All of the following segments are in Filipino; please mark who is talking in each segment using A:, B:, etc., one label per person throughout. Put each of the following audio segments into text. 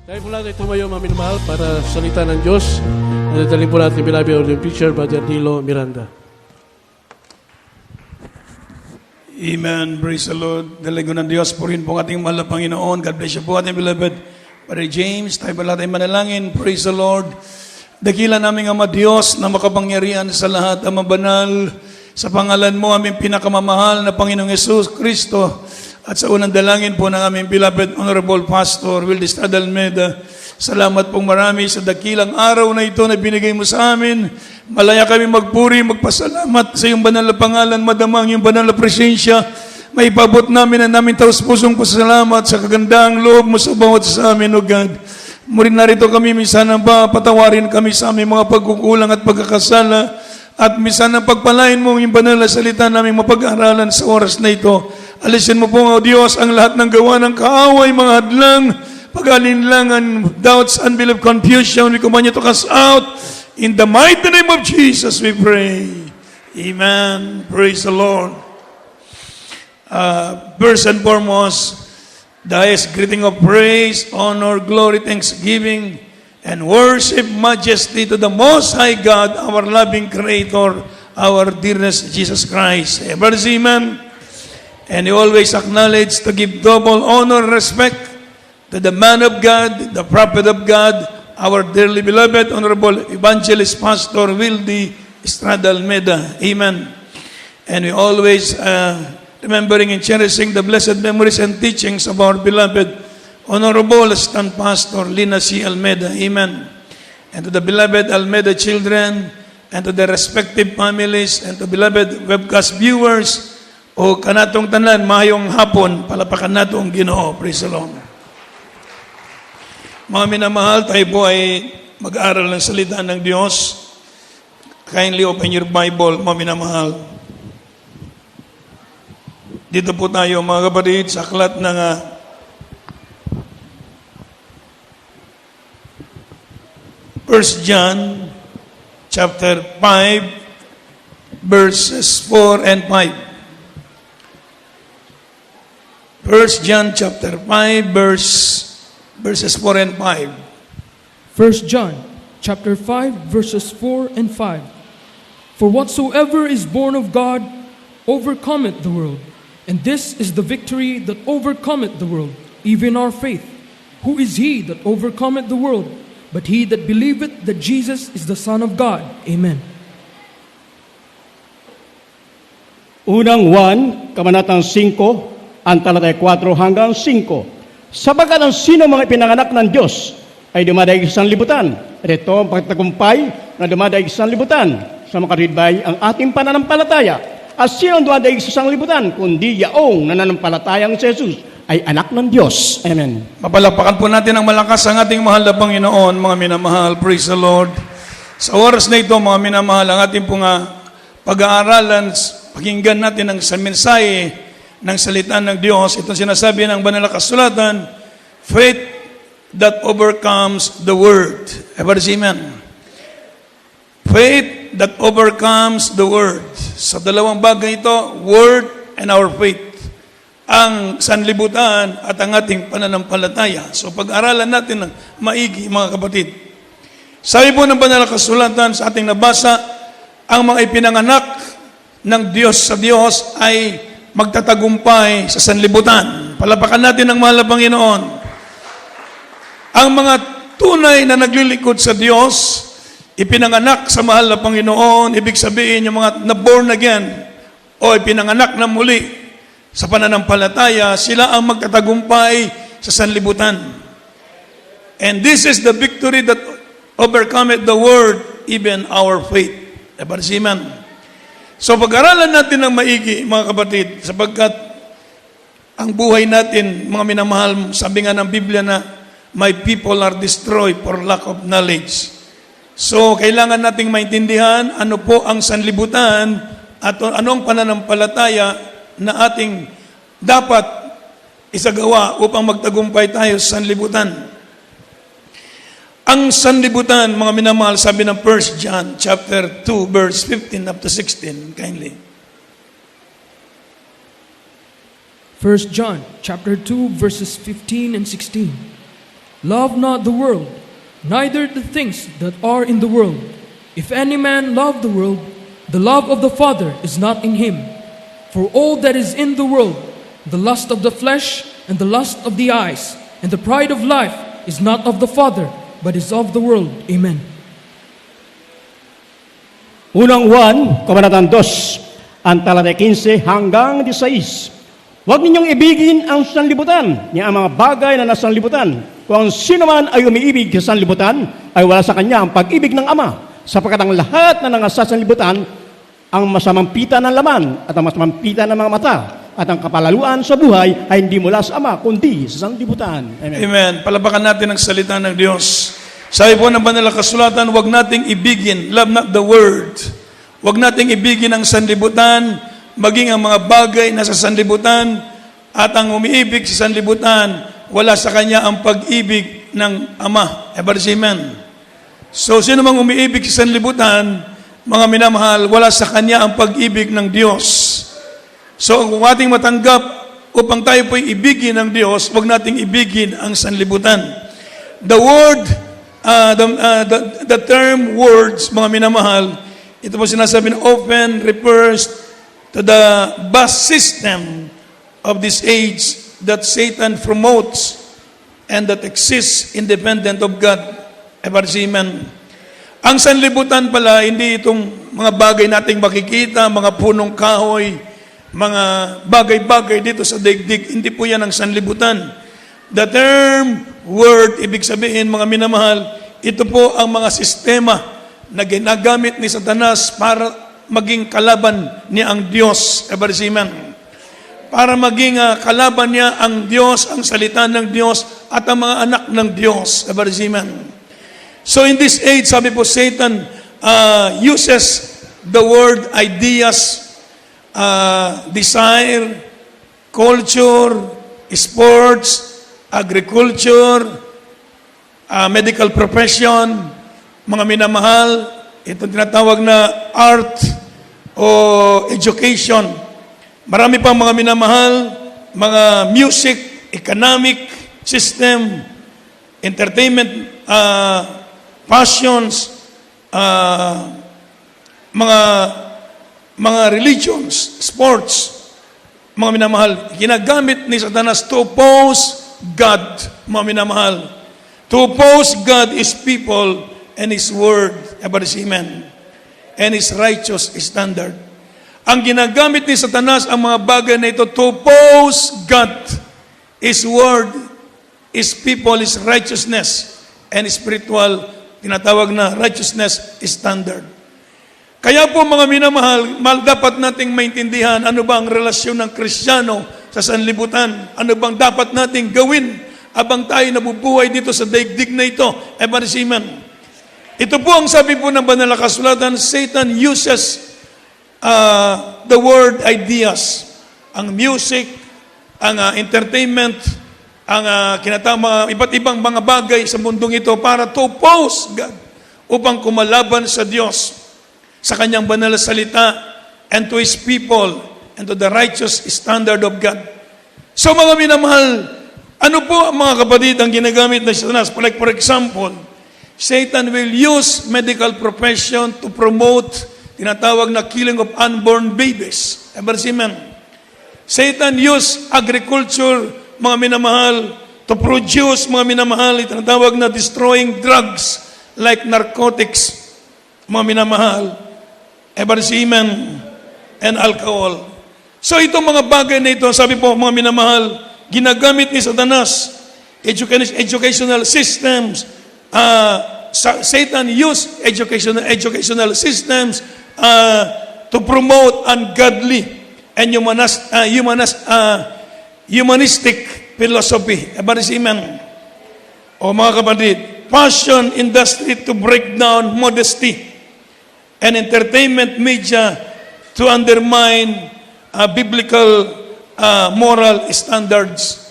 A: Tayo po natin tumayo, mga minamahal, para salita ng Diyos. Nadalhin po natin bilabi o yung picture, Brother Nilo Miranda.
B: Amen. Praise the Lord. Dalago ng Diyos, purihin po ang ating mahal na Panginoon. God bless you po ating beloved Brother James. Tayo po natin manalangin. Praise the Lord. Dakila naming Ama Diyos na makapangyarihan sa lahat, Ama Banal, sa pangalan mo, aming pinakamamahal na Panginoong Yesus Kristo. At sa unang dalangin po ng aming beloved Honorable Pastor Wildy Estrada Almeida, salamat pong marami sa dakilang araw na ito na binigay mo sa amin. Malaya kami magpuri, magpasalamat sa iyong banal na pangalan, madamang iyong banal na presensya. May ipabot namin ang naming taus-pusong pasalamat sa kagandang loob mo sa bawat sa amin, O God. Muli narito kami, minsan na ba, patawarin kami sa aming mga pagkukulang at pagkakasala. At minsan na pagpalain mo yung banal na salita namin mapag-aralan sa oras na ito. Alisin mo po, O Diyos, ang lahat ng gawa ng kaaway, mga hadlang, pag-alinlangan, doubts, unbelief, confusion. We command you to cast out. In the mighty name of Jesus, we pray. Amen. Praise the Lord. First and foremost, the highest greeting of praise, honor, glory, thanksgiving, and worship, majesty to the Most High God, our loving Creator, our dearest Jesus Christ. Everybody say amen. And you always acknowledge to give double honor and respect to the man of God, the prophet of God, our dearly beloved, Honorable Evangelist Pastor Wildy Estrada Almeida. Amen. And we always remembering and cherishing the blessed memories and teachings of our beloved Honorable Assistant Pastor Lina C. Almeida. Amen. And to the beloved Almeida children, and to their respective families, and to beloved webcast viewers, o kanatong tanan, mahayong hapon, palapakan nato ang Ginoo. Praise the Lord. Mga minamahal, tayo po ay mag-aaral ng salita ng Diyos. Kindly open your Bible, mga minamahal. Dito po tayo, mga kapatid, sa aklat ng 1 John chapter 5 verses 4 and 5. 1 John chapter 5 verses 4 and 5.
C: 1 John chapter 5 verses 4 and 5. For whatsoever is born of God overcometh the world, and this is the victory that overcometh the world, even our faith. Who is he that overcometh the world, but he that believeth that Jesus is the Son of God? Amen.
D: Unang 1, Kabanatang 5, ang talatay 4 hanggang 5. Sabagat ang sino mga pinanganak ng Diyos ay dumadaig sa sanlibutan. At ito ang pagtagumpay na dumadaig sa sanlibutan sa makaridbay ang ating pananampalataya. At sino ang dumadaig sa sanlibutan kundi yaong nananampalatayang si Jesus ay anak ng Diyos. Amen.
B: Mapalakpakan po natin ang malakas ang ating mahal na Panginoon, mga minamahal. Praise the Lord. Sa oras na ito, mga minamahal, ang ating pong pag-aaralan, pakinggan natin ang mensahe ng salita ng Diyos. Ito sinasabi ng banal na kasulatan, faith that overcomes the world. Everybody say amen. Faith that overcomes the world. Sa dalawang bagay ito, word and our faith. Ang sanlibutan at ang ating pananampalataya. So pag-aralan natin ng maigi, mga kapatid. Sabi po ng banal na kasulatan sa ating nabasa, ang mga ipinanganak ng Diyos sa Diyos ay magtatagumpay sa sanlibutan. Palapakan natin ang mahal na Panginoon. Ang mga tunay na naglilingkod sa Diyos, ipinanganak sa mahal na Panginoon, ibig sabihin yung mga na-born again, o ipinanganak na muli sa pananampalataya, sila ang magtatagumpay sa sanlibutan. And this is the victory that overcometh the world, even our faith. Amen. So pag-aralan natin ng maigi, mga kapatid, sapagkat ang buhay natin, mga minamahal, sabi nga ng Biblia na, my people are destroyed for lack of knowledge. So kailangan nating maintindihan ano po ang sanlibutan at ano ang pananampalataya na ating dapat isagawa upang magtagumpay tayo sa sanlibutan. Ang sanlibutan, mga minamahal, sabi ng 1 John chapter 2 verse 15 up to 16, kindly.
C: 1 John chapter 2 verses 15 and 16. Love not the world, neither the things that are in the world. If any man love the world, the love of the Father is not in him. For all that is in the world, the lust of the flesh, and the lust of the eyes, and the pride of life, is not of the Father, but is of the world. Amen.
D: Unang Juan, Kabanatang 2, ang talata 15 hanggang 16. Huwag ninyong ibigin ang sanlibutan, niya ang mga bagay na nasa sanlibutan. Kung ang sino man ay umiibig sa sanlibutan, ay wala sa kanya ang pag-ibig ng Ama, sapagkat ang lahat na nangasa sa sanlibutan, ang masamang pita ng laman at ang masamang pita ng mga mata at ang kapalaluan sa buhay ay hindi mula sa Ama, kundi sa sanlibutan. Amen.
B: Amen. Palabakan natin ang salita ng Diyos. Sabi po ng Banal na Kasulatan, huwag nating ibigin, love not the world. Huwag nating ibigin ang sanlibutan, maging ang mga bagay na sa sanlibutan, at ang umiibig sa sanlibutan, wala sa kanya ang pag-ibig ng Ama. Amen. So, sino mang umiibig sa sanlibutan, mga minamahal, wala sa kanya ang pag-ibig ng Diyos. So, kung ating matanggap upang tayo po'y ibigin ng Diyos, huwag nating ibigin ang sanlibutan. The word, the term words, mga minamahal, ito po sinasabi na often refers to the vast system of this age that Satan promotes and that exists independent of God. Amen. Ang sanlibutan pala, hindi itong mga bagay nating makikita, mga punong kahoy, mga bagay-bagay dito sa daigdig. Hindi po yan ang sanlibutan. The term word, ibig sabihin, mga minamahal, ito po ang mga sistema na ginagamit ni Satanas para maging kalaban niya ang Diyos. Amen. Para maging kalaban niya ang Diyos, ang salita ng Diyos, at ang mga anak ng Diyos. Amen. So in this age, sabi po, Satan uses the word ideas, desire, culture, sports, agriculture, medical profession, mga minamahal, itong tinatawag na art o education. Marami pang mga minamahal, mga music, economic system, entertainment, passions, mga religions, sports, mga minamahal. Ginagamit ni Satanas to oppose God, mga minamahal. To oppose God is people and His word, Amen, and His righteous standard. Ang ginagamit ni Satanas ang mga bagay na ito to oppose God, His word, His people, His righteousness, and spiritual, tinatawag na righteousness standard. Kaya po mga minamahal, dapat nating maintindihan ano ba ang relasyon ng Kristiyano sa sanlibutan. Ano bang dapat nating gawin habang tayo nabubuhay dito sa daigdig na ito. Amen. Ito po ang sabi po ng Banal na Kasulatan, Satan uses the word ideas, ang music, ang entertainment, ang iba't ibang mga bagay sa mundong ito para to oppose God, upang kumalaban sa Diyos, sa kanyang banal na salita, and to His people, and to the righteous standard of God. So mga minamahal, ano po mga kapatid ang ginagamit ng Satanas? Like for example, Satan will use medical profession to promote tinatawag na killing of unborn babies. Amen. Satan use agriculture, mga minamahal, to produce, mga minamahal, tinatawag na destroying drugs like narcotics, mga minamahal, Amen, and alcohol. So itong mga bagay na ito, sabi po mga minamahal, ginagamit ni Satanas, educational systems, Satan used educational systems to promote ungodly and humanistic philosophy. Amen. O mga kapatid, fashion industry to break down modesty, and entertainment media to undermine biblical moral standards.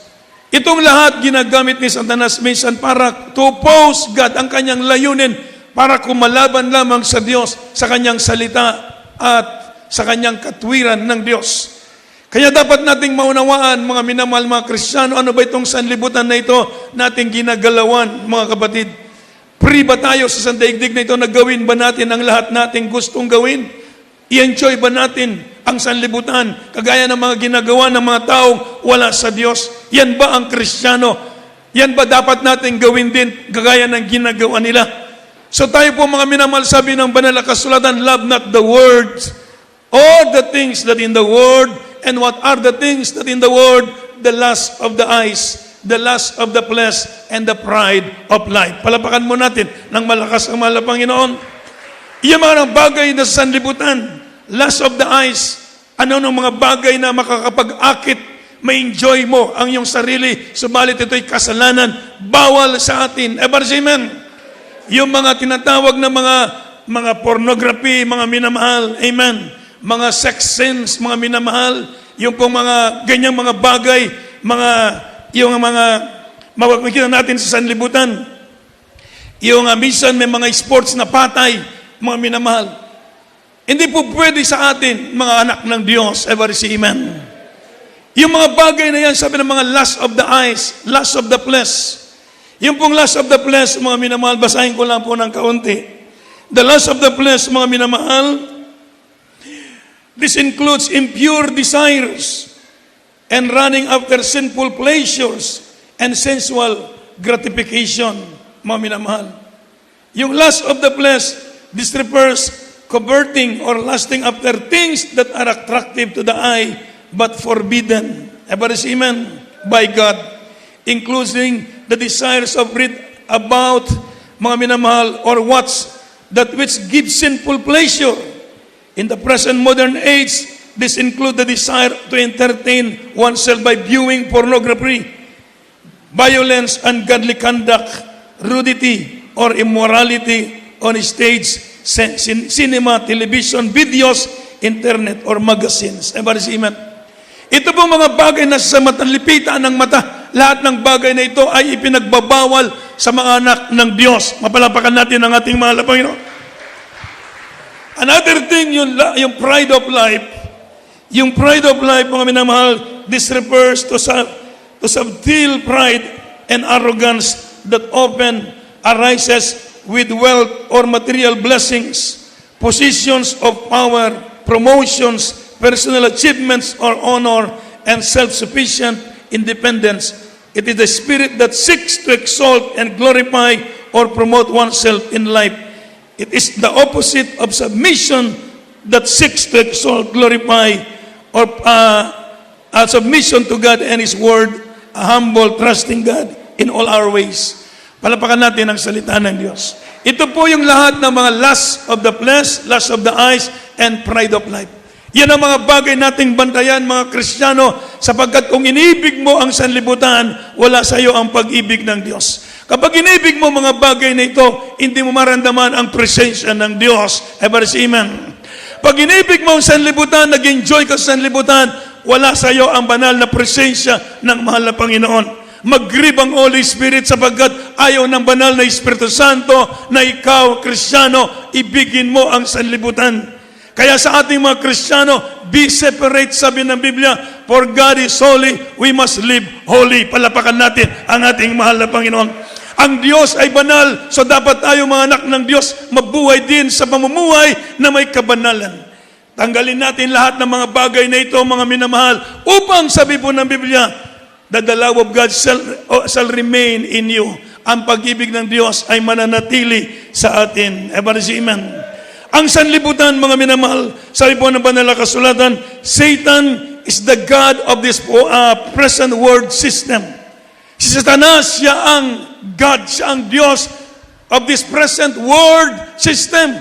B: Itong lahat ginagamit ni Satanas minsan para to oppose God, ang kanyang layunin para kumalaban lamang sa Diyos, sa kanyang salita at sa kanyang katwiran ng Diyos. Kaya dapat nating maunawaan, mga minamahal, mga Kristiyano, ano ba itong sanlibutan na ito nating ginagalawan, mga kapatid? Free ba tayo sa sandaigdig na ito na gawin ba natin ang lahat nating gustong gawin? I-enjoy ba natin ang sanlibutan kagaya ng mga ginagawa ng mga taong wala sa Diyos? Yan ba ang Kristiyano? Yan ba dapat natin gawin din kagaya ng ginagawa nila? So tayo po mga minamahal, sabi ng banal na kasulatan, love not the words, all the things that in the world, and what are the things that in the world? The lust of the eyes, the lust of the flesh, and the pride of life. Palapakan mo natin ng malakas ang mahal na Panginoon. Iyan mga bagay na sa sanlibutan, lust of the eyes, ano ng mga bagay na makakapag-akit, ma-enjoy mo ang iyong sarili, subalit ito'y kasalanan, bawal sa atin. Amen. Yung mga tinatawag na mga pornography, mga minamahal, amen. Mga sex sins, mga minamahal, yung pong mga ganyang mga bagay, yung mga makikita natin sa sanlibutan. Yung minsan may mga sports na patay, mga minamahal. Hindi po pwede sa atin, mga anak ng Diyos, amen. Yung mga bagay na yan, sabi ng mga lust of the eyes, lust of the flesh. Yung pong lust of the flesh, mga minamahal, basahin ko lang po ng kaunti. The lust of the flesh, mga minamahal, this includes impure desires and running after sinful pleasures and sensual gratification, mga minamahal. Yung lust of the flesh, this refers coveting or lusting after things that are attractive to the eye but forbidden, amen, by God, including the desires of read about, mga minamahal, or watch that which gives sinful pleasure. In the present modern age, this includes the desire to entertain oneself by viewing pornography, violence, ungodly conduct, nudity, or immorality on stage, cinema, television, videos, internet, or magazines. Amen. Ito po mga bagay na sa matalipitan ng mata. Lahat ng bagay na ito ay ipinagbabawal sa mga anak ng Diyos. Mapalapakan natin ang ating mahal na Panginoon. Another thing, yung pride of life. Yung pride of life, mga minamahal, this refers to subtle pride and arrogance that often arises with wealth or material blessings, positions of power, promotions, personal achievements or honor, and self-sufficient independence. It is the spirit that seeks to exalt and glorify or promote oneself in life. It is the opposite of submission that seeks to exalt, glorify, or submission to God and His Word, a humble, trusting God in all our ways. Palapakan natin ang salita ng Diyos. Ito po yung lahat ng mga lust of the flesh, lust of the eyes, and pride of life. Yan ang mga bagay nating bantayan, mga Kristiyano, sapagkat kung inibig mo ang sanlibutan, wala sa iyo ang pag-ibig ng Diyos. Kapag inibig mo mga bagay na ito, hindi mo maramdaman ang presensya ng Diyos. Amen. Pag inibig mo ang sanlibutan, nag-enjoy ka sa sanlibutan, wala sa iyo ang banal na presensya ng mahal na Panginoon. Mag-grieve ang Holy Spirit sapagkat ayaw ng banal na Espiritu Santo na ikaw, Kristiyano, ibigin mo ang sanlibutan. Kaya sa ating mga Kristiyano, be separate, sabi ng Biblia, for God is holy, we must live holy. Palapakan natin ang ating mahal na Panginoon. Ang Diyos ay banal, so dapat tayo mga anak ng Diyos mabuhay din sa pamumuhay na may kabanalan. Tanggalin natin lahat ng mga bagay na ito, mga minamahal, upang sabi po ng Biblia, that the love of God shall remain in you. Ang pag-ibig ng Diyos ay mananatili sa atin. Amen. Ang sanlibutan, mga minamahal, sabi po ng banal na kasulatan, Satan is the God of this present world system. Si Satanas, siya ang God, siya ang Diyos of this present world system.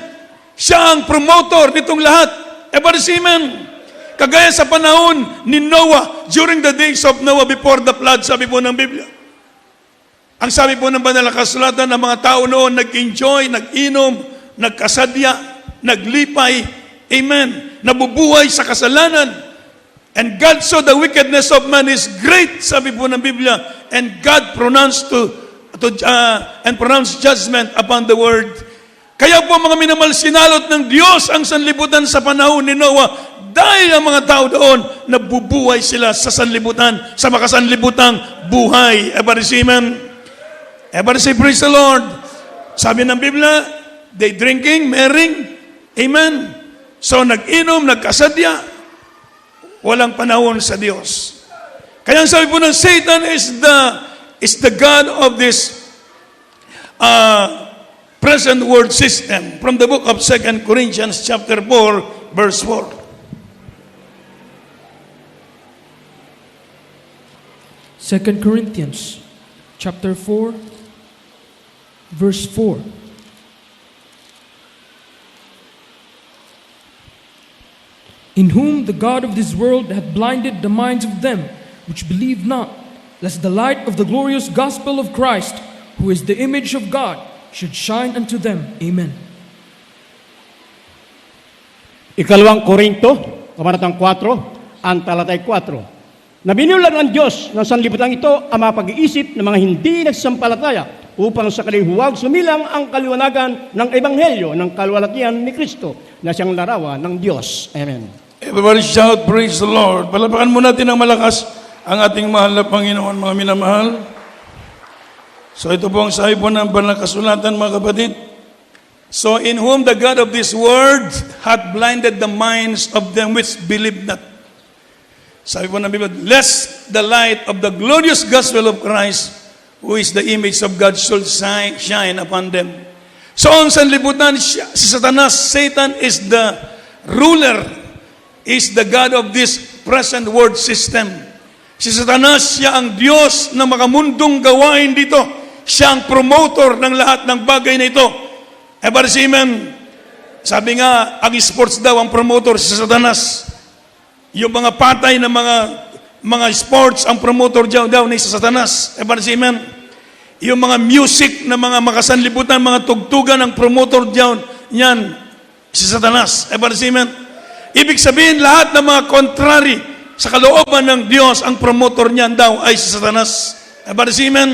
B: Siya ang promoter nitong lahat. Amen. Kagaya sa panahon ni Noah, during the days of Noah before the flood, sabi po ng Biblia. Ang sabi po ng banal na kasulatan, ng mga tao noon nag-enjoy, nag-inom, nagkasadya, naglipay, amen, nabubuhay sa kasalanan. And God saw the wickedness of man is great, sabi po ng Biblia, and God pronounced pronounced judgment upon the world. Kaya po mga minamahal, sinalot ng Diyos ang sanlibutan sa panahon ni Noah Dahil ang mga tao doon, nabubuhay sila sa sanlibutan, sa makasanlibutang buhay. Everybody say amen? Everybody say praise the Lord. Sabi ng Biblia, they drinking, marrying, amen. So nag-inom, nagkasadya, walang panahon sa Diyos. Kaya ang sabi po ng Satan is the God of this present world system. From the book of 2 Corinthians chapter 4, verse 4.
C: 2 Corinthians chapter 4, verse 4. In whom the God of this world hath blinded the minds of them which believe not, lest the light of the glorious gospel of Christ, who is the image of God, should shine unto them. Amen.
D: Ikalawang Korinto, kabanatang 4, ang talatay 4. Na binulag ng Diyos ng sanlibutan ito ang mga pag-iisip ng mga hindi nagsasampalataya upang sa kalihuwag sumilang ang kaliwanagan ng Ebanghelyo ng kaluwalhatian ni Kristo na siyang larawan ng Diyos. Amen.
B: Everybody shout, praise the Lord. Palapakan mo natin ng malakas ang ating mahal na Panginoon, mga minamahal. So ito po ang sabi po ng banal na kasulatan, mga kapatid. So in whom the God of this world hath blinded the minds of them which believe not. Sabi po ng Biblia, lest the light of the glorious gospel of Christ, who is the image of God, should shine upon them. So ang sanlibutan, si Satanas, Satan is the ruler, is the God of this present world system. Si Satanas, siya ang Diyos na makamundong gawain dito. Siya ang promoter ng lahat ng bagay na ito. Everybody say amen. Sabi nga, ang sports daw ang promoter, si Satanas. Yung mga patay na mga sports, ang promotor daw ni sa Satanas. Everybody say amen. Yung mga music na mga makasanlibutan, mga tugtugan, ang promotor niyan, si Satanas. Everybody say amen. Ibig sabihin, lahat ng mga contrary sa kalooban ng Diyos, ang promotor niyan daw ay si Satanas. Everybody say amen.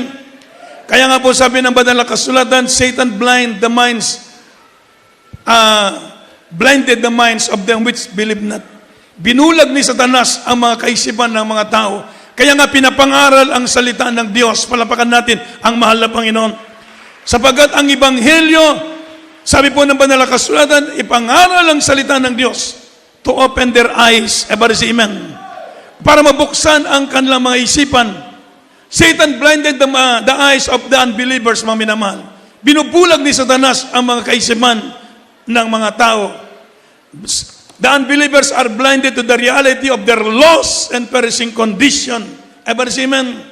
B: Kaya nga po sabi ng banal na kasulatan, Satan blinded the minds of them which believe not. Binulag ni Satanas ang mga kaisipan ng mga tao. Kaya nga pinapangaral ang salita ng Diyos. Palapakan natin ang mahal na Panginoon. Sapagkat ang Ebanghelyo, sabi po ng banal na kasulatan, ipangaral ang salita ng Diyos to open their eyes. Everybody say amen. Para mabuksan ang kanilang mga isipan. Satan blinded the eyes of the unbelievers, mga minamahal. Binubulag ni Satanas ang mga kaisipan ng mga tao. The unbelievers are blinded to the reality of their lost and perishing condition. Everybody say amen.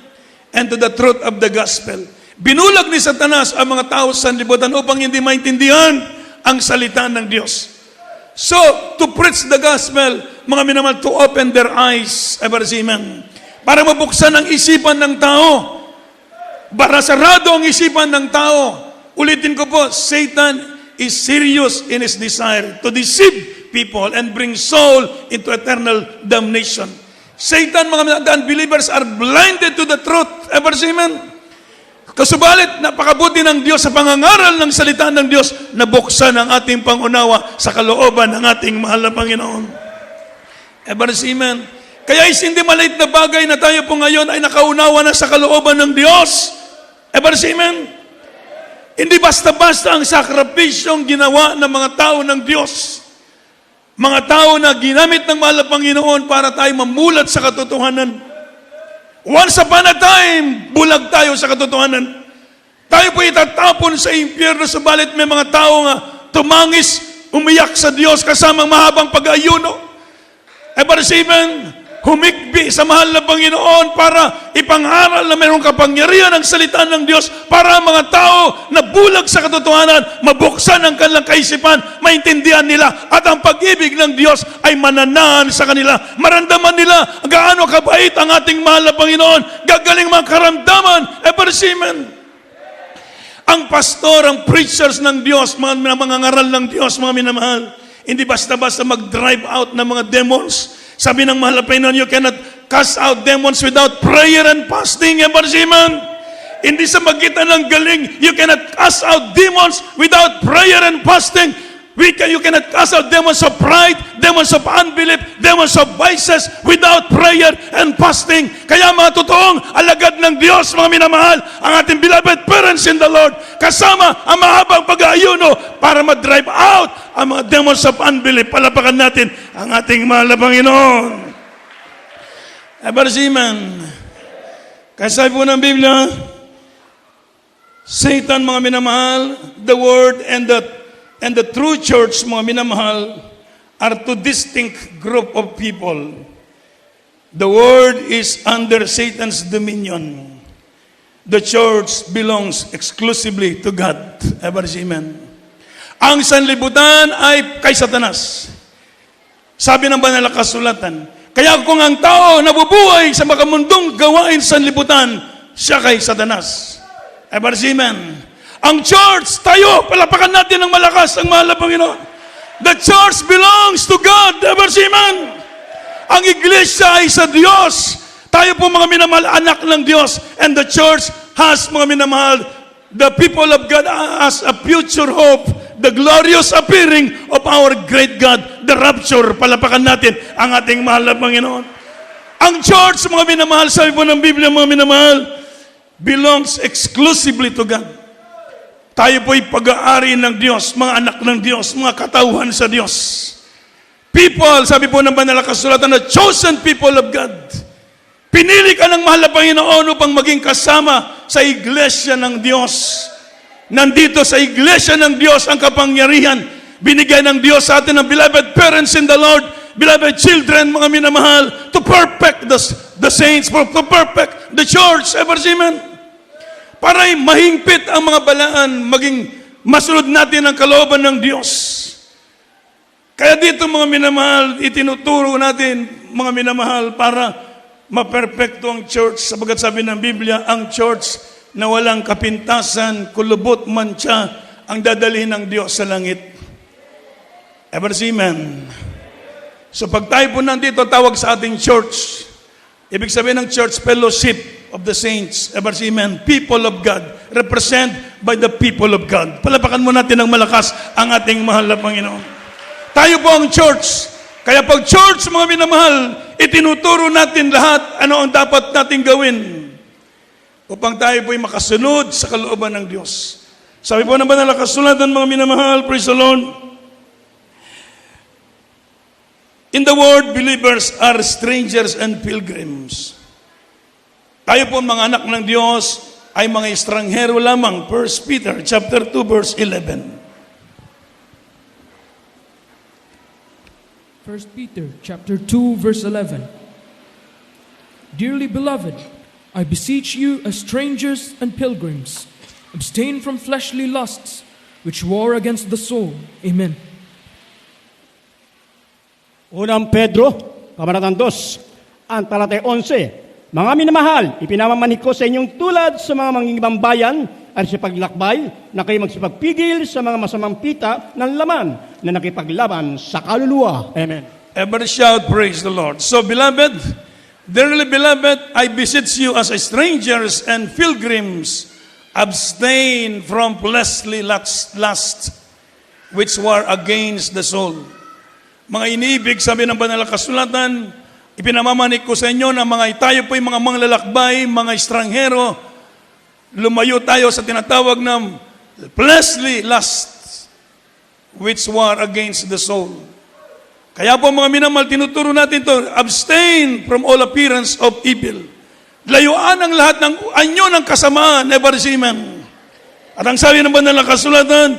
B: And to the truth of the gospel. Binulag ni Satanas ang mga tao sa sanlibutan upang hindi maintindihan ang salita ng Diyos. So, to preach the gospel, mga minamahal, to open their eyes. Everybody say amen. Para mabuksan ang isipan ng tao. Para sarado ang isipan ng tao. Ulitin ko po, Satan is serious in his desire to deceive people and bring soul into eternal damnation. Satan, mga unbelievers are blinded to the truth. Ever say amen? Kasubalit, napakabuti ng Diyos sa pangangaral ng salita ng Diyos na buksan ang ating pangunawa sa kalooban ng ating mahal na Panginoon. Ever say amen? Kaya hindi maliit na bagay na tayo po ngayon ay nakaunawa na sa kalooban ng Diyos. Ever say amen? Hindi basta-basta ang sakripisyong ginawa ng mga tao ng Diyos. Mga tao na ginamit ng mahal na Panginoon para tayo mamulat sa katotohanan. Once upon a time, bulag tayo sa katotohanan. Tayo po itatapon sa impyerno, subalit may mga tao nga tumangis, umiyak sa Diyos kasamang mahabang pag-ayuno. Ever even humikbi sa mahal na Panginoon para ipangaral na mayroong kapangyarihan ng salita ng Diyos para ang mga tao na bulag sa katotohanan, mabuksan ang kanilang kaisipan, maintindihan nila at ang pag-ibig ng Diyos ay mananahan sa kanila. Maramdaman nila gaano kabait ang ating mahal na Panginoon, gagaling mga karamdaman, eversimen. Ang pastor, ang preachers ng Diyos, mga ngaral ng Diyos, mga minamahal, hindi basta-basta mag-drive out ng mga demons. Sabi ng mahal na Panginoon, you cannot cast out demons without prayer and fasting. Eversimen. Hindi sa magitan ng galing, you cannot cast out demons without prayer and fasting. You cannot cast out demons of pride, demons of unbelief, demons of vices without prayer and fasting. Kaya mga totoong alagad ng Diyos, mga minamahal, ang ating beloved parents in the Lord, kasama ang mahabang pag-aayuno para ma-drive out ang mga demons of unbelief. Palapakan natin ang ating mahal na Panginoon. Amen. Kasi po ng Biblia, Satan, mga minamahal, the Word and the true church, mga minamahal, are two distinct group of people. The Word is under Satan's dominion. The church belongs exclusively to God. Amen. Ang sanlibutan ay kay Satanas. Sabi ng banal na kasulatan, kaya kung ang tao nabubuhay sa makamundong gawain sanlibutan, siya kay Satanas. Amen. Ang church, tayo, palapakan natin ng malakas ang mahal na Panginoon. The church belongs to God. Amen. Ang iglesia ay sa Diyos. Tayo po mga minamahal, anak ng Diyos. And the church has, mga minamahal, the people of God as a future hope, the glorious appearing of our great God, the rapture. Palapakan natin ang ating mahal na Panginoon. Ang church, mga minamahal, sabi po ng Biblia, mga minamahal, belongs exclusively to God. Tayo po'y pag-aari ng Diyos, mga anak ng Diyos, mga katauhan sa Diyos. People, sabi po ng banal na kasulatan, the chosen people of God. Pinili ka ng mahal na Panginoon upang maging kasama sa iglesia ng Diyos. Nandito sa iglesia ng Diyos ang kapangyarihan. Binigay ng Diyos sa atin ng beloved parents in the Lord, beloved children, mga minamahal, to perfect the saints, to perfect the church. Amen. Para mahingpit ang mga balaan, maging masunod natin ang kalooban ng Diyos. Kaya dito, mga minamahal, itinuturo natin, mga minamahal, para maperfecto ang church. Sabagat sabi ng Biblia, ang church na walang kapintasan, kulubot, mantsa, ang dadalhin ng Diyos sa langit. Amen. So pag tayo po nandito, tawag sa ating church, ibig sabihin ng church, fellowship of the saints. Amen. People of God, represent by the people of God. Palapakan mo natin ng malakas ang ating mahal na Panginoon. Tayo po ang church. Kaya pag church, mga minamahal, itinuturo natin lahat ano ang dapat nating gawin upang tayo po'y makasunod sa kalooban ng Diyos. Sabi po ng banal na kasulatan, mga minamahal, praise the Lord. In the world, believers are strangers and pilgrims. Tayo po mga anak ng Diyos ay mga estranghero lamang. 1 Peter chapter 2 verse 11.
C: 1 Peter chapter 2 verse 11. Dearly beloved, I beseech you as strangers and pilgrims, abstain from fleshly lusts which war against the soul. Amen.
D: Unang Pedro, Kabanatang 2, ang talatay 11. Mga minamahal, ipinamamanik ko sa inyong tulad sa mga mangingibang bayan at sa paglakbay na kayo magsipagpigil sa mga masamang pita ng laman na nakipaglaban sa kaluluwa. Amen.
B: Everybody shout, praise the Lord. So beloved, dearly beloved, I beseech you as strangers and pilgrims, abstain from fleshly lust which war against the soul. Mga iniibig, sabi ng banal na kasulatan, ipinamamanik ko sa inyo na tayo po'y mga manglalakbay, mga estranghero, lumayo tayo sa tinatawag na fleshly lust, which war against the soul. Kaya po mga minamahal, tinuturo natin to, abstain from all appearance of evil. Layuan ang lahat ng anyo ng kasamaan, never seaman. At ang sabi ng banal na kasulatan,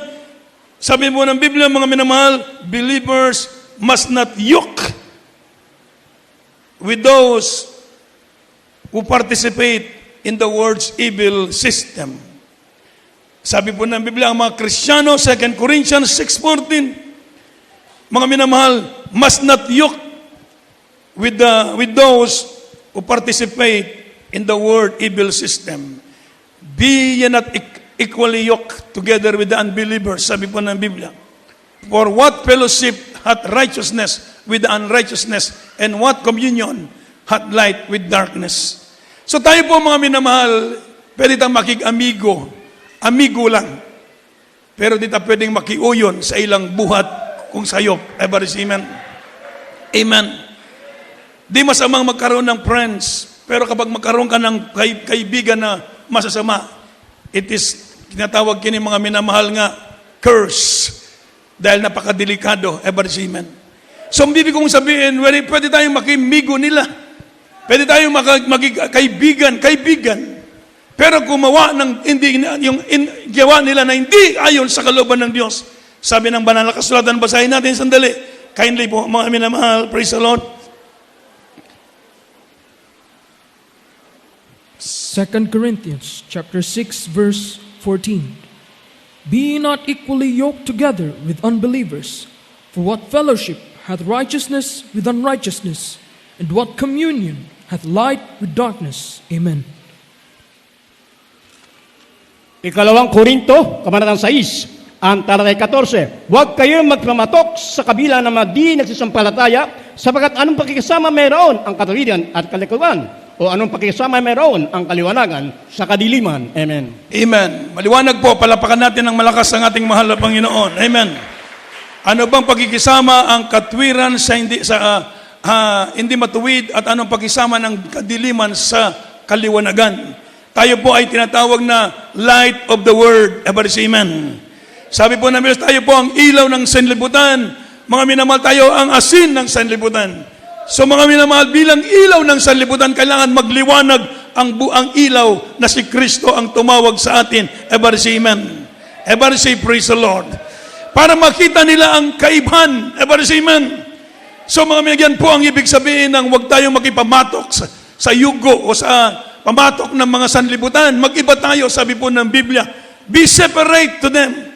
B: sabi mo ng Biblia, mga minamahal, believers must not yoke with those who participate in the world's evil system. Sabi po ng Biblia, ang mga Kristiyano, 2 Corinthians 6:14, mga minamahal, must not yoke with those who participate in the world evil system. Be ye not equally yoked together with the unbelievers, sabi po ng Biblia. For what fellowship hath righteousness with unrighteousness, and what communion hath light with darkness? So tayo po mga minamahal, pwede tayong makig-amigo. Amigo lang. Pero di ta pwedeng makiuyon sa ilang buhat kung sayop. Everybody, amen? Amen. Di masamang magkaroon ng friends, pero kapag magkaroon ka ng kaibigan na masasama, it is, tinatawag kini mga minamahal nga, curse. Dahil napakadelikado. Everybody, amen? So, ang bibig kong sabihin, pwede tayong makimigo nila. Pwede tayong kaibigan. Pero gumawa ng gawa nila na hindi ayon sa kalooban ng Diyos. Sabi ng banal na kasulatan, basahin natin sandali. Kindly po, mga minamahal, praise the Lord.
C: 2 Corinthians chapter 6 verse 14. Be ye not equally yoked together with unbelievers, for what fellowship hath righteousness with unrighteousness, and what communion hath light with darkness? Amen.
D: Ikalawang Korinto, kabanatang 6, ang talatay 14. Huwag kayong magpamatok sa kabila ng mga di nagsisampalataya, sapagkat anong pakikisama mayroon ang katuwiran at kalikuan, o anong pakikisama mayroon ang kaliwanagan sa kadiliman. Amen.
B: Amen. Maliwanag po, palapakan natin ng malakas ang ating mahal na Panginoon. Amen. Ano bang pakikisama ang katwiran sa hindi matuwid at anong pakisama ng kadiliman sa kaliwanagan? Tayo po ay tinatawag na light of the word. Everybody say amen. Sabi po namin, tayo po ang ilaw ng sanlibutan. Mga minamahal, tayo ang asin ng sanlibutan. So mga minamahal, bilang ilaw ng sanlibutan, kailangan magliwanag ang ilaw na si Kristo ang tumawag sa atin. Everybody say amen. Everybody say praise the Lord. Para makita nila ang kaibahan. Everybody say amen. So mga minamahal, po ang ibig sabihin ng huwag tayong makipamatok sa yugo o sa pamatok ng mga sanlibutan. Mag-iba tayo, sabi po ng Biblia. Be separate to them.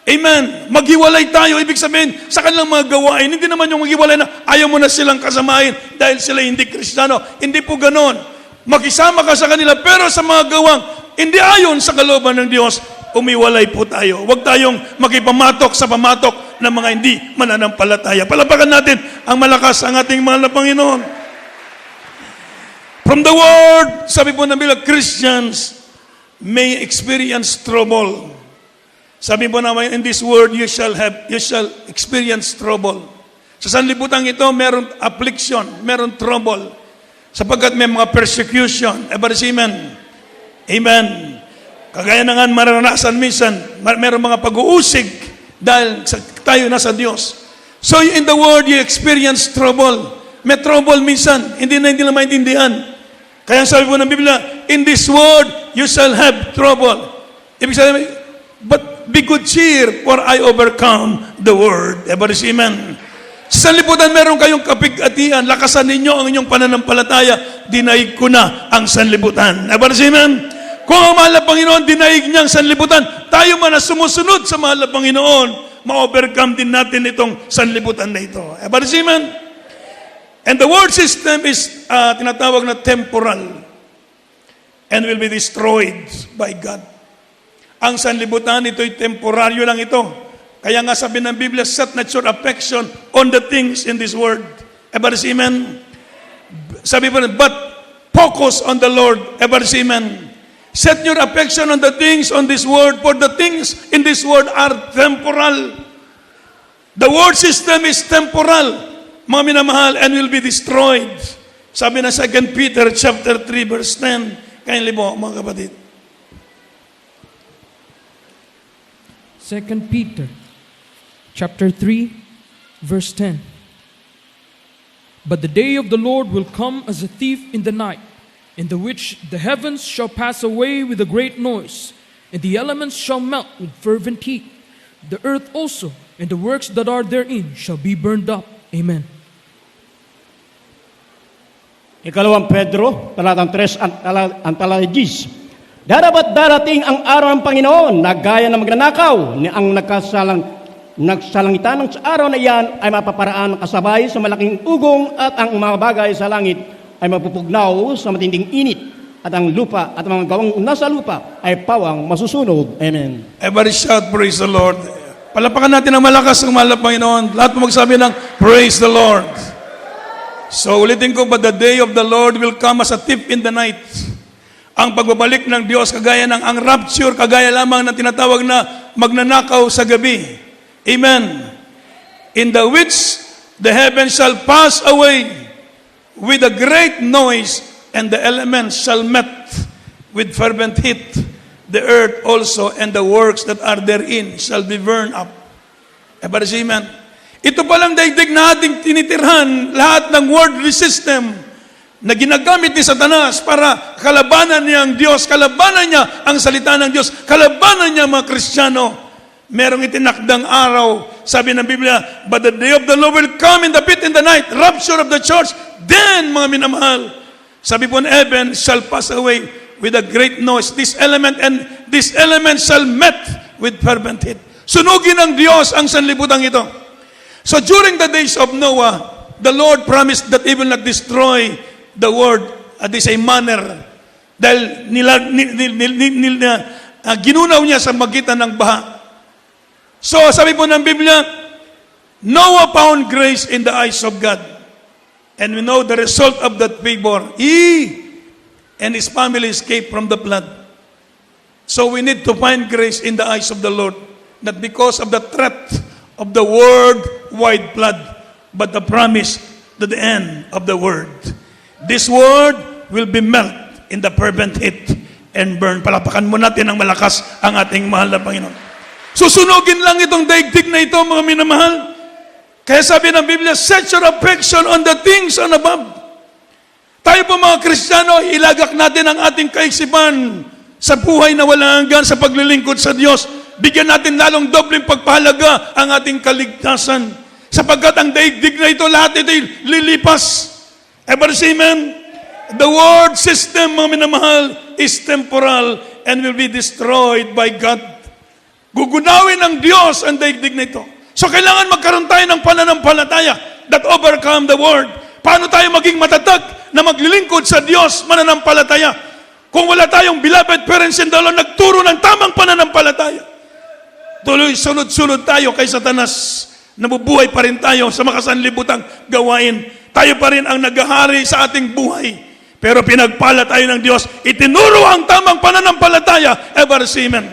B: Amen. Maghiwalay tayo. Ibig sabihin, sa kanilang mga gawain, hindi naman yung maghiwalay na ayaw mo na silang kasamahin dahil sila hindi Kristiyano. Hindi po ganon. Makisama ka sa kanila, pero sa mga gawang hindi ayon sa kalooban ng Diyos, umiwalay po tayo. Huwag tayong makipamatok sa pamatok ng mga hindi mananampalataya. Palapakan natin ang malakas ang ating mahal na Panginoon. From the word, sabi po ng Biblia, Christians may experience trouble. Sabi po naman, in this world, you shall experience trouble. Sa sanlibutan ito, meron affliction, meron trouble. Sapagkat may mga persecution. Everybody say amen. Amen. Kagaya na nga maranasan minsan, meron mga pag-uusig dahil tayo nasa Diyos. So in the world, you experience trouble. May trouble minsan, hindi na maintindihan. Kaya sabi po ng Biblia, in this world, you shall have trouble. Ibig sabihin, but be good cheer, for I overcome the world. Everybody say amen. Sa sanlibutan, meron kayong kapig-atian. Lakasan ninyo ang inyong pananampalataya. Dinaig ko na ang sanlibutan. Everybody say amen. Kung ang mahal na Panginoon, dinaig niya ang sanlibutan, tayo man na sumusunod sa mahal na Panginoon, ma-overcome din natin itong sanlibutan na ito. Everybody say amen. And the world system is tinatawag na temporal and will be destroyed by God. Ang sanlibutan, ito'y temporaryo lang ito. Kaya nga sabi ng Biblia, set not your affection on the things in this world. Everybody say amen. Sabi po, but focus on the Lord. Everybody say amen. Set your affection on the things on this world, for the things in this world are temporal. The world system is temporal, mga minamahal, and will be destroyed. Sabi na 2 Peter chapter 3 verse 10. Kain libo, mga kapatid.
C: 2 Peter chapter 3 verse 10. But the day of the Lord will come as a thief in the night, in the which the heavens shall pass away with a great noise, and the elements shall melt with fervent heat. The earth also and the works that are therein shall be burned up. Amen.
D: Ikalawang Pedro, talatang 3, ang talatang 10. Darapat darating ang araw ng Panginoon na gaya ng magnanakaw ni ang nagsalangitan ng araw na iyan ay mapaparaan kasabay sa malaking ugong at ang mga bagay sa langit ay mapupugnaw sa matinding init at ang lupa at ang mga gawang nasa lupa ay pawang masusunog. Amen.
B: Everybody shout, praise the Lord. Palapakan natin ang malakas ng mahal na Panginoon. Lahat mo magsabi ng, praise the Lord. So ulitin ko, but the day of the Lord will come as a thief in the night. Ang pagbabalik ng Diyos, kagaya ng ang rapture, kagaya lamang na tinatawag na magnanakaw sa gabi. Amen. In the which the heavens shall pass away with a great noise, and the elements shall melt with fervent heat. The earth also and the works that are therein shall be burned up. Everybody say amen. Ito palang daigdig na ating tinitirhan, lahat ng worldly system na ginagamit ni Satanas para kalabanan niya ang Diyos, kalabanan niya ang salita ng Diyos, kalabanan niya mga Kristiyano. Merong itinakdang araw, sabi ng Biblia, but the day of the Lord will come in the pit in the night, rapture of the church, then, mga minamahal, sabi po ng heaven shall pass away with a great noise. This element shall met with fervent heat. Sunugin ng Diyos ang sanlibutan ito. So during the days of Noah, the Lord promised that He will not destroy the world at the same manner. Dahil ginunaw niya sa magitan ng baha. So sabi po ng Biblia, Noah found grace in the eyes of God. And we know the result of that favor. He and his family escaped from the flood. So we need to find grace in the eyes of the Lord, not because of the threat of the worldwide flood, but the promise to the end of the world. This world will be melt in the fervent heat and burn. Palapakan mo natin ng malakas ang ating mahal na Panginoon. Susunugin lang itong daigdig na ito, mga minamahal. Kaya sabi ng Biblia, set your affection on the things on above. Tayo po mga Kristiyano, ilagak natin ang ating kaisipan sa buhay na walang hanggan, sa paglilingkod sa Diyos. Bigyan natin lalong dobleng pagpahalaga ang ating kaligtasan. Sapagkat ang daigdig na ito, lahat ito lilipas. Ever say amen? The world system, mga minamahal, is temporal and will be destroyed by God. Gugunawin ng Diyos ang daigdig na ito. So kailangan magkaroon tayo ng pananampalataya that overcome the world. Paano tayo maging matatag na maglilingkod sa Diyos, mananampalataya? Kung wala tayong beloved parents in the Lord, nagturo ng tamang pananampalataya. Tuloy, sunod-sunod tayo kay Satanas. Nabubuhay pa rin tayo sa makasanlibutang gawain. Tayo pa rin ang naghahari sa ating buhay. Pero pinagpala tayo ng Diyos. Itinuro ang tamang pananampalataya. Ever say amen.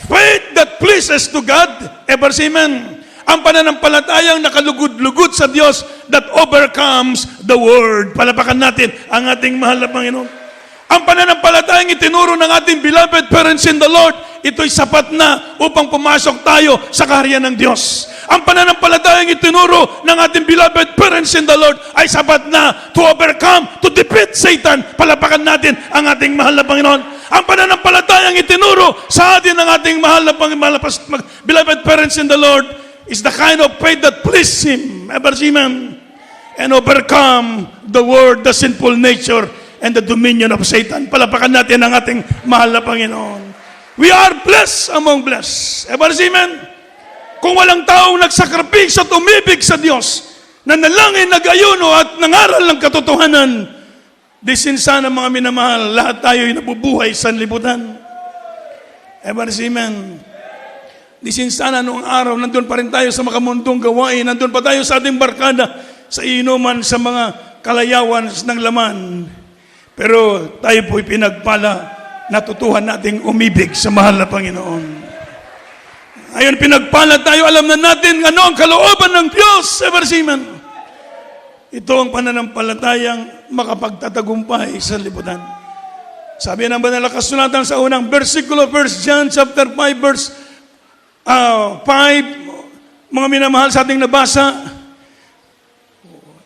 B: Faith that pleases to God. Ever say amen. Ang pananampalatayang nakalugod-lugod sa Diyos that overcomes the world. Palapakan natin ang ating mahal na Panginoon. Ang pananampalatayang itinuro ng ating beloved parents in the Lord, ito'y sapat na upang pumasok tayo sa kaharian ng Diyos. Ang pananampalatayang itinuro ng ating beloved parents in the Lord ay sapat na to overcome, to defeat Satan. Palapakan natin ang ating mahal na Panginoon. Ang pananampalatayang itinuro sa atin ng ating mahal na beloved parents in the Lord is the kind of faith that please Him, ever see Him, and overcome the world, the sinful nature, and the dominion of Satan. Palapakan natin ang ating mahal na Panginoon. We are blessed among blessed. Ever see Him? Kung walang taong nagsakripisyo at umibig sa Diyos, nanalangin, nag-ayuno at nangaral ng katotohanan, di sinsana mga minamahal, lahat tayo'y nabubuhay sa libutan. Ever see Him? Di sinsana noong araw, nandun pa rin tayo sa makamundong gawain, nandun pa tayo sa ating barkada, sa inuman, sa mga kalayawan ng laman. Pero tayo po'y pinagpala, natutuhan nating umibig sa mahal na Panginoon. Ayon, pinagpala tayo, alam na natin ano ang kalooban ng Diyos, ever see man. Ito ang pananampalatayang makapagtatagumpay sa liputan. Sabi ng banal na kasulatan sa unang versikulo, 1 John chapter 5, verse 5, mga minamahal sa ating nabasa.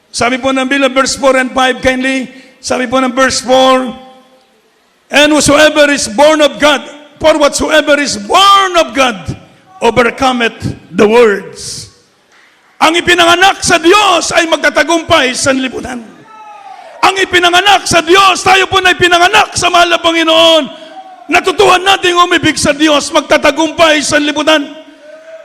B: Sabi po ng Biblia, verse 4 and 5, kindly. Sabi po ng verse 4, and whatsoever is born of God, for whatsoever is born of God, overcometh the words. Ang ipinanganak sa Diyos ay magtatagumpay sa liputan. Ang ipinanganak sa Diyos, tayo po na ipinanganak sa mahal na Panginoon. Natutuhan natin umibig sa Diyos, magtatagumpay sa liputan.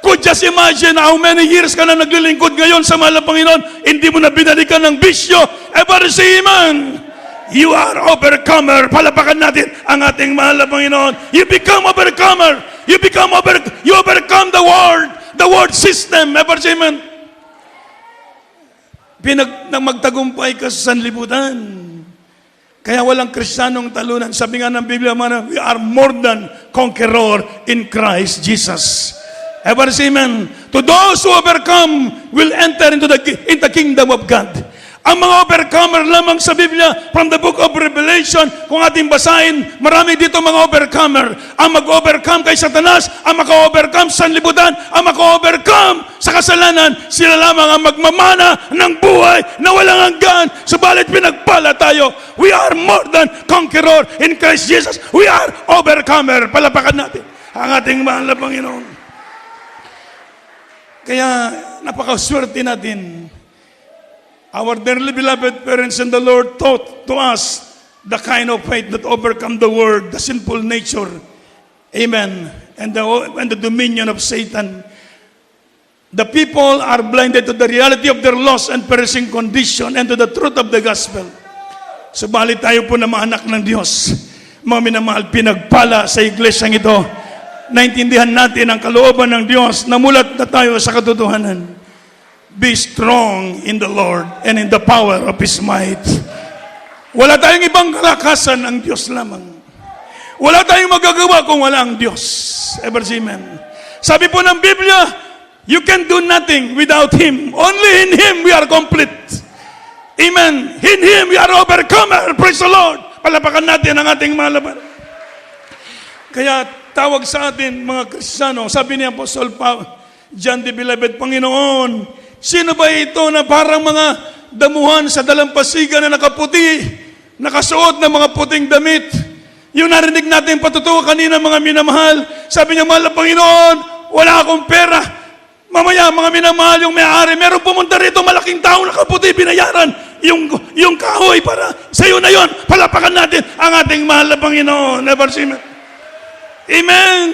B: Could just imagine how many years ka na naglilingkod ngayon sa mahal na Panginoon, hindi mo na binalikan ng bisyo. Ever see man? You are overcomer. Palapakan natin ang ating mahal na Panginoon. You become overcomer. You overcome the world system. Ever see man? Magtagumpay ka sa sanlibutan. Kaya walang Kristiyanong talunan. Sabi nga ng Biblia, we are more than conqueror in Christ Jesus. Ever say amen? To those who overcome will enter into the kingdom of God. Ang mga overcomer lamang sa Biblia, from the book of Revelation, kung ating basahin, marami dito mga overcomer. Ang mag-overcome kay Satanas, ang maka-overcome sa sanlibutan, ang maka-overcome sa kasalanan, sila lamang ang magmamana ng buhay na walang hanggan. Subalit pinagpala tayo, we are more than conqueror in Christ Jesus. We are overcomer. Palapakan natin ang ating mahal na Panginoon. Kaya napakaswerte natin. Our dearly beloved parents in the Lord taught to us the kind of faith that overcome the world, the sinful nature, amen, and the dominion of Satan. The people are blinded to the reality of their lost and perishing condition and to the truth of the gospel. Subalit tayo po na mga anak ng Diyos, mga minamahal, pinagpala sa iglesyang ito, naintindihan natin ang kalooban ng Diyos, namulat na tayo sa katotohanan. Be strong in the Lord and in the power of His might. Wala tayong ibang kalakasan, ang Diyos lamang. Wala tayong magagawa kung wala ang Diyos. Ever say amen. Sabi po ng Biblia, you can do nothing without Him. Only in Him we are complete. Amen. In Him we are overcomer. Praise the Lord. Palapakan natin ang ating malaban. Kaya tawag sa atin mga Kristiyano, sabi ni Apostol John the Beloved, Panginoon, sino ba ito na parang mga damuhan sa dalampasigan na nakaputi, nakasuot ng mga puting damit? Yung narinig natin patutuwa kanina mga minamahal, sabi niya, mahal na Panginoon, wala akong pera. Mamaya, mga minamahal, yung may-ari, meron pumunta rito, malaking tao nakaputi, binayaran yung kahoy para sa'yo na yon. Palapakan natin ang ating mahal na Panginoon. Never see me. Amen.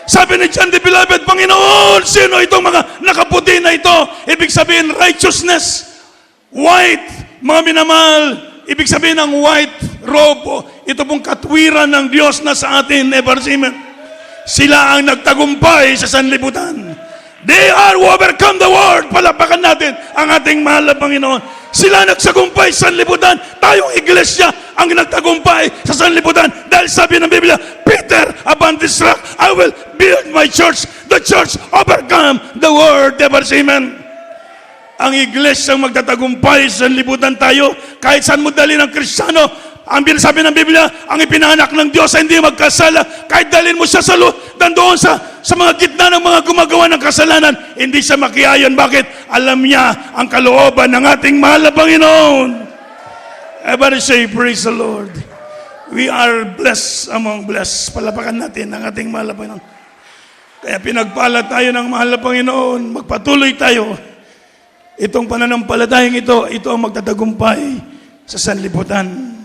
B: Sabi ni John the Beloved, Panginoon, sino itong mga nakaputi na ito? Ibig sabihin, righteousness. White, mga minamahal, ibig sabihin ng white robe. Ito pong katwiran ng Diyos na sa atin, ever seen. Sila ang nagtagumpay sa sanlibutan. They are who overcome the world. Palapakan natin ang ating mahal na Panginoon. Sila nagsagumpay sa sanlibutan. Tayong iglesia ang nagtagumpay sa sanlibutan. Dahil sabi ng Biblia, Peter, upon this rock, I will build my church. The church overcome the world. Ever say amen. Ang iglesia ang magtatagumpay sa sanlibutan tayo. Kahit saan mo dali ng Kristiyano, ang sabi ng Biblia, ang ipinanak ng Diyos ay hindi magkasala. Kahit dalhin mo siya sa doon sa mga gitna ng mga gumagawa ng kasalanan, hindi siya makiayon. Bakit? Alam niya ang kalooban ng ating mahal na Panginoon. Everybody say, praise the Lord. We are blessed among blessed. Palapakan natin ang ating mahal na Panginoon. Kaya pinagpala tayo ng mahal na Panginoon. Magpatuloy tayo. Itong pananampalatayang ito ang magtatagumpay sa sanlibutan.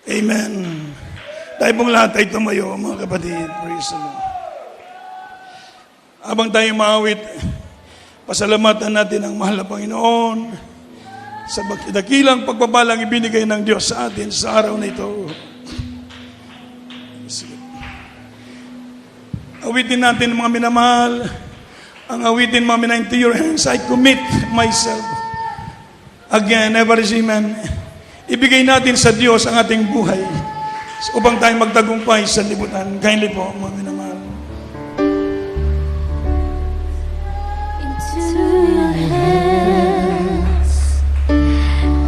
B: Amen. Tayo pong lahat ay tumayo, mga kapatid. Praise the Lord. Habang tayo maawit, pasalamatan natin ang mahal na Panginoon sa dakilang pagpapalang ibinigay ng Diyos sa atin sa araw na ito. Awitin natin mga minamahal. Ang awitin mga into your hands, I commit myself. Again, ever is amen. Ibigay natin sa Diyos ang ating buhay upang tayo magtagumpay sa libutan. Kindly po, mga minamahal.
E: Into your hands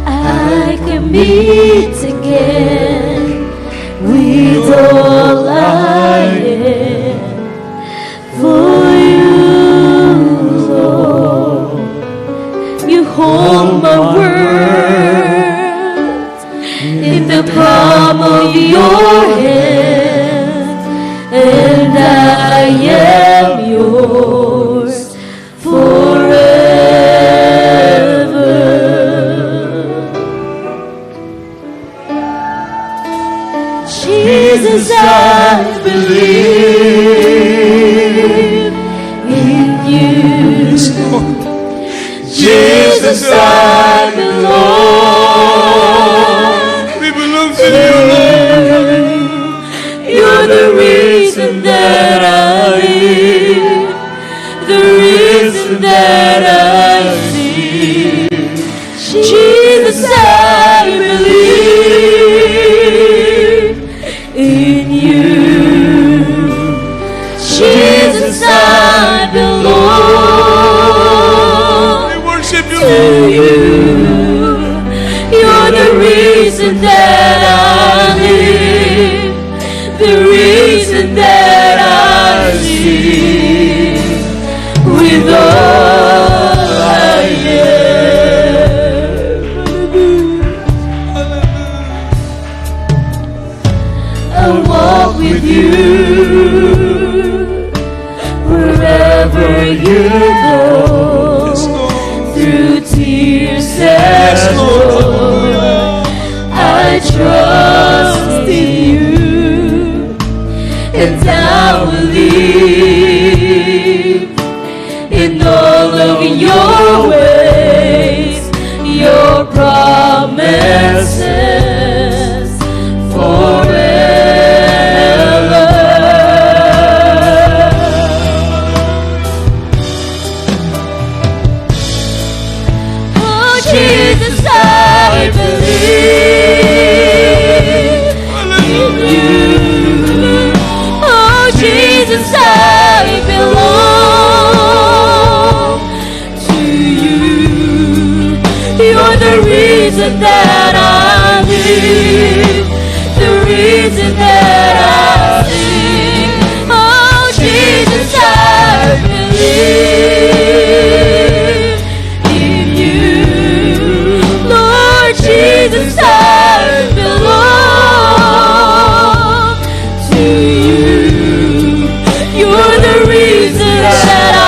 E: I can meet again with all I am for you, Lord. You hold my world in the palm of your hand, and I am yours forever. Jesus, I believe in you. Jesus, I belong.
B: We belong to you.
E: You're the reason that I live, the reason that I see. Jesus, I believe. Jesus, I belong
B: We worship you,
E: to
B: Lord.
E: you. You're the reason that I live, the reason that I sing with all I am. I'll walk with you wherever you go.
B: Yes, Lord.
E: Through tears
B: Yes,
E: and
B: Lord.
E: joy, I trust in you, and I will believe in all of your ways, your promises forever. Oh, Jesus, I believe in you. Oh, Jesus, I belong to you. You're the reason that I live, the reason that I sing. Oh, Jesus, I believe in you. Lord Jesus, I belong to you. You're the reason that I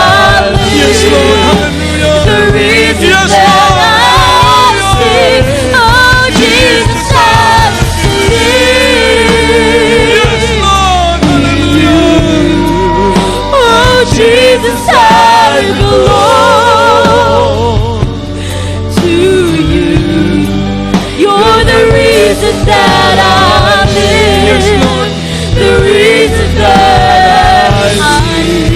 E: live,
B: Yes, Lord. Hallelujah.
E: the reason
B: Yes,
E: that
B: Lord.
E: I sing. Oh, Jesus, I believe.
B: Yes, Lord. Hallelujah.
E: Oh, Jesus, I belong to you. You're the reason that I live,
B: Yes, Lord.
E: the reason that I live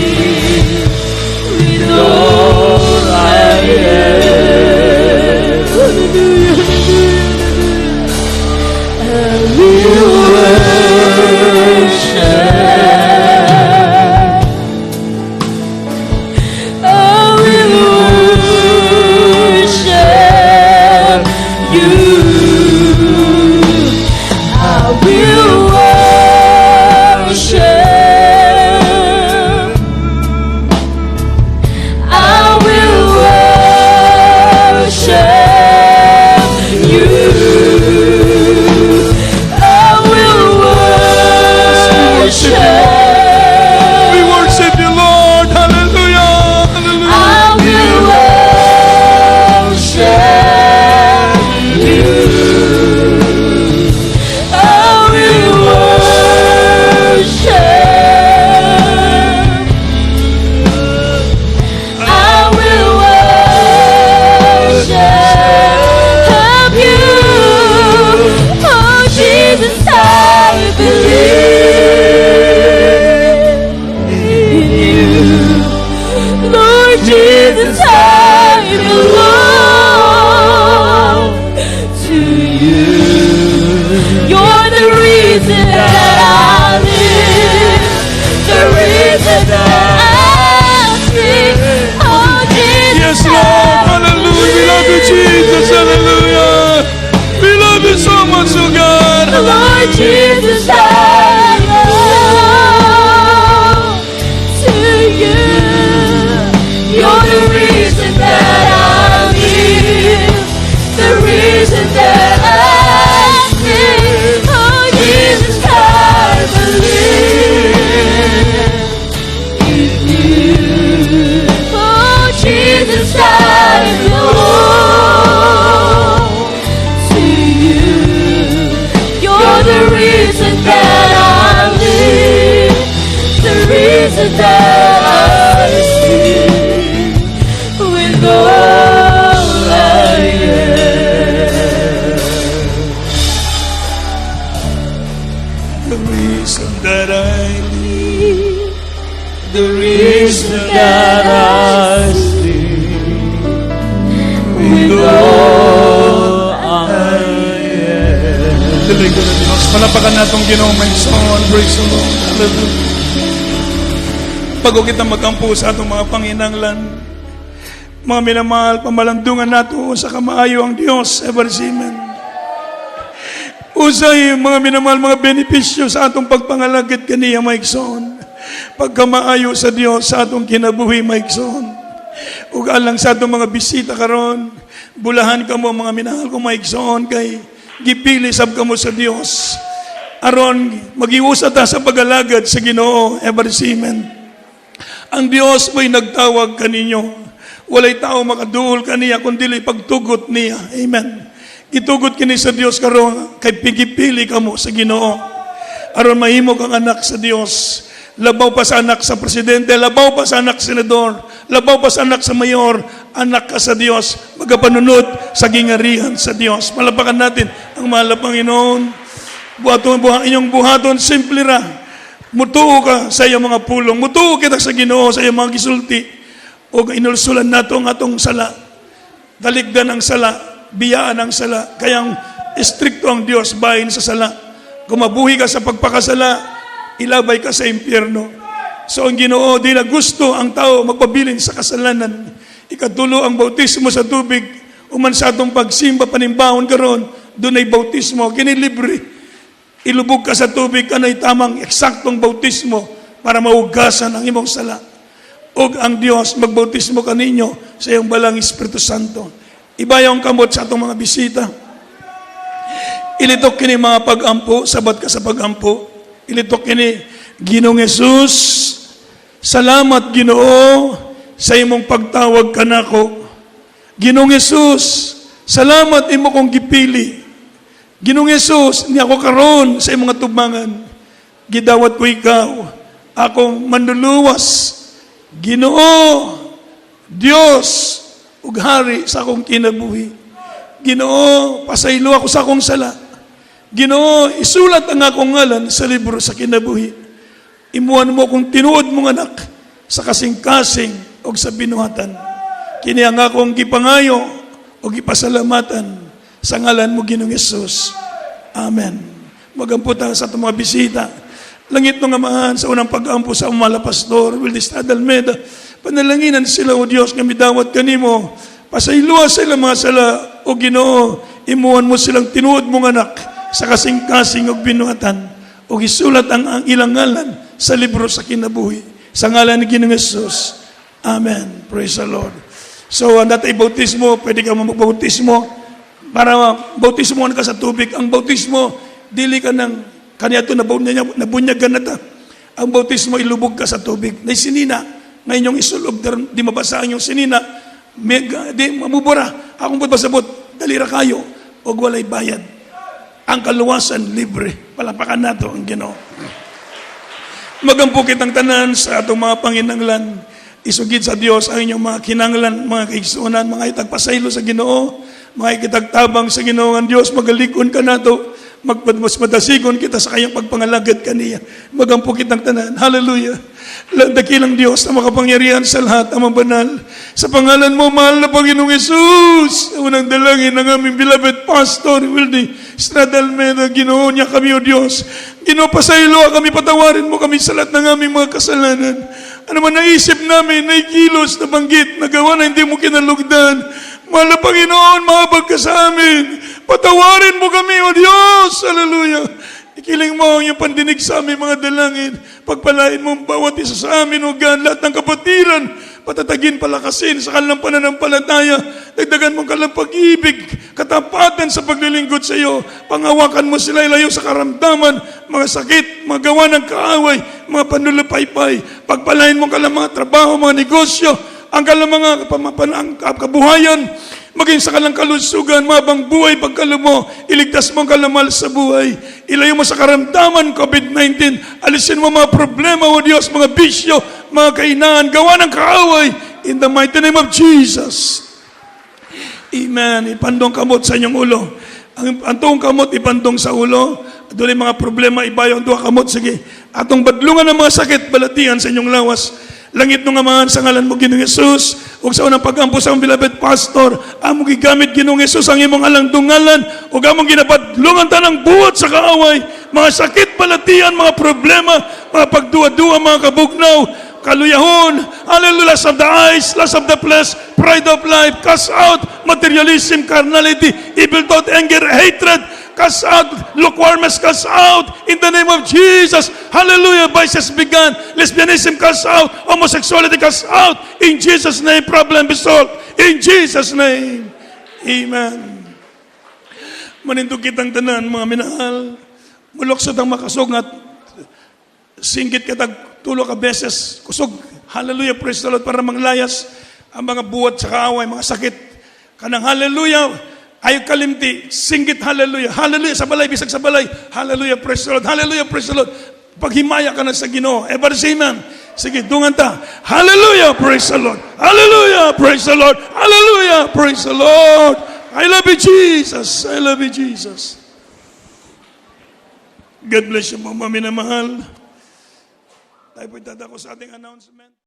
E: with all I am. I will worship. I will worship you. I will worship. I will worship you. I will worship.
B: We worship you, Lord. Hallelujah. Hallelujah.
E: I will worship you. I will worship. I will worship you. Oh, Jesus, I believe in you. Lord Jesus, I belong to you. You're the reason that I live, the reason that I sing. Oh, Jesus,
B: Yes, Lord. Hallelujah. We love you, Jesus. Hallelujah. We love you so much, oh God.
E: Lord Jesus, I belong to you. You're the reason that I live, the reason that I sing. Oh, Jesus, I believe in you. Oh, Jesus, I belong to you. You're the reason that I live, the reason that I sing with all I am.
B: The reason that I live,
E: The reason that I sing with all I am.
B: Tuloy ko na Diyos. Palapakan natong Ginoong may song. Praise the Lord. Hallelujah. bago kita magampo sa atong mga panginanglan. Mga minamahal, pamalandungan nato sa kamaayo ang Dios, ever simen. Usay mga minamahal, mga benepisyo sa atong pagpangalagit kaniya maigsoon. Pagkamaayo sa Dios sa atong kinabuhi maigsoon. Ug alang sa atong mga bisita karon, bulahan kamo mga minahal kong maigsoon kay gipili sab kamo sa Dios. Aron magiusa ta sa pagalagad sa Ginoo, ever simen. Ang Dios mo'y nagtawag kaninyo. Walay tao makaduol kaniya kundi pagtugot niya. Amen. Gitugot kini sa Dios karon kay pigipili kamo sa Ginoo. Aron mahimo kang anak sa Dios. Labaw pa sa anak sa presidente, labaw pa sa anak senador, labaw pa sa anak sa mayor, anak ka sa Dios, magapanunod sa gingarihan sa Dios. Malapakan natin ang mahal na Panginoon. Inyong buhaton, simple ra. Mutuo ka sa iyong mga pulong. Mutuo kita sa Ginoo sa iyong mga gisulti. O inulsulan nato ang atong sala. Daligdan ang sala. Biyaan ang sala. Kayang istrikto ang Dios bahin sa sala. Kung mabuhi ka sa pagpakasala, ilabay ka sa impyerno. So ang Ginoo, di na gusto ang tao magpabilin sa kasalanan. Ikatulo ang bautismo sa tubig. Uman sa atong pagsimba panimbahon karon, doon ay bautismo. Kinilibre. Ilubog ka sa tubig, kanay tamang eksaktong bautismo para maugasan ang imong sala. O ang Dios magbautismo kaninyo sa iyong balang Espiritu Santo. Ibayang kamot sa atong mga bisita. Ilitok kini mga pagampo, sabat ka sa pagampo. Ilitok kini, Ginoong Hesus, salamat Ginoo sa imong pagtawag kanako. Ginoong Hesus, salamat imo kong gipili. Ginoong Hesus, ni ako karon sa imong tubangan. Gidawat ko ikaw, akong manluluwas. Ginoo, Dios, ug hari sa akong kinabuhi. Ginoo, pasaylo ako sa akong sala. Ginoo, isulat ang akong ngalan sa libro sa kinabuhi. Imuan mo kung tinuod mong anak sa kasing-kasing o sa binuhatan. Kini ang akong gipangayo o gipasalamatan sa ngalan mo, Ginoong Hesus. Amen. Magampo tayo sa itong mga bisita. Langit ng amahan sa unang pag-ampo sa umala pastor, Wildes Almeida. Panalanginan sila, O Diyos, nga midawat kanimo. Pasayluwa sila mga sala, O Ginoo. Imuan mo silang tinuod mong anak sa kasing-kasing o binuhatan. O isulat ang ilang ngalan sa libro sa kinabuhi. Sa ngalan ni Ginoong Hesus. Amen. Praise the Lord. So, ang datay bautismo, pwede ka magbautismo. Para bautismo ka sa tubig. Ang bautismo, dili ka ng kanya ito nabunyagan na ta. Ang bautismo, ilubog ka sa tubig. Na sinina, ngayon yung isulob, di mabasa ang yung sinina, di mamubura. Akong pasabot, dalira kayo, o walay bayad. Ang kaluwasan, libre. Palapakan nato ang Ginoo. Magampukit ang tanan sa atong mga panginanglan. Isugid sa Dios ang inyong mga kinanglan, mga kaigsunan, mga itagpasaylo sa Ginoo, mga ikitagtabang sa Ginoo ang Dios, magalikon ka nato, magpadmas madasigon kita sa kayang pagpangalagad kaniya. Magampukit ang tanan. Hallelujah. Dakilang Diyos na makapangyarihan sa lahat, Amang Banal. Sa pangalan mo, mahal na Panginoong Hesus, unang dalangin ng aming beloved Pastor Wildes Almeida, Ginoo niya kami, O Diyos. Ginoo, pasaylo kami, patawarin mo kami sa lahat ng aming mga kasalanan. Ano man naisip namin, naikilos, nabanggit, nagawa na hindi mo kinalugdan. Mahal na Panginoon, mahabag ka sa amin. Patawarin mo kami, O Diyos. Hallelujah. Ikiling mo ang iyong pandinig sa aming mga dalangin. Pagpalain mo ang bawat isa sa amin, O God, lahat ng kapatiran. Patatagin, palakasin sa kanilang pananampalataya. Dagdagan mo ang kanilang pag-ibig, katapatan sa paglilingkod sa iyo. Pangawakan mo sila ilayo sa karamdaman, mga sakit, mga gawa ng kaaway, mga panulapaypay. Pagpalain mo ang kanilang mga trabaho, mga negosyo, ang kanilang mga kabuhayan, maging sa kanilang kalusugan, mabang buhay pagkalo mo, iligtas mo ang kalamal sa buhay. Ilayo mo sa karamdaman, COVID-19, alisin mo mga problema, O Diyos, mga bisyo, mga kainaan, gawa ng kaaway, in the mighty name of Jesus. Amen. Ipandong kamot sa inyong ulo. Ang tuong kamot, ipandong sa ulo. Doon mga problema, ibayo ang tuwa kamot. Sige, atong badlungan ng mga sakit, balatian sa inyong lawas. Langit nung amahan sa ngalan mo, Ginoong Hesus, ug sa unang pag-ampo sa beloved pastor, among gigamit, Ginoong Hesus, ang imong alang dungalan, ug among ginabadlungan tanang buhat sa kaaway, mga sakit, balatian, mga problema, mga pagduwa-duwa, mga kabugnaw, kaluyahon, hallelujah, lust of the eyes, lust of the flesh, pride of life, cast out materialism, carnality, evil thought, anger, hatred, cast out lukewarmness, cast out in the name of Jesus. Hallelujah, vices begun, lesbianism cast out, homosexuality cast out, in Jesus' name, problem be solved, in Jesus' name. Amen. Manindog kitang tanan, mga minahal, muluksod ang makasungat, singgit kitag tulo ka beses, kusog, hallelujah, praise the Lord, para manglayas ang mga buwat sa kaaway, mga sakit. Kanang hallelujah, ayaw kalimti, singgit hallelujah, hallelujah sa balay, bisag sa balay, hallelujah, praise the Lord, hallelujah, praise the Lord. Paghimaya ka na sa Ginoo, ever say amen. Sige, dungan ta, hallelujah, praise the Lord, hallelujah, praise the Lord, hallelujah, praise the Lord. I love you, Jesus, I love you, Jesus. God bless you, mga minamahal. Tayo po'y dadako sa ating announcement.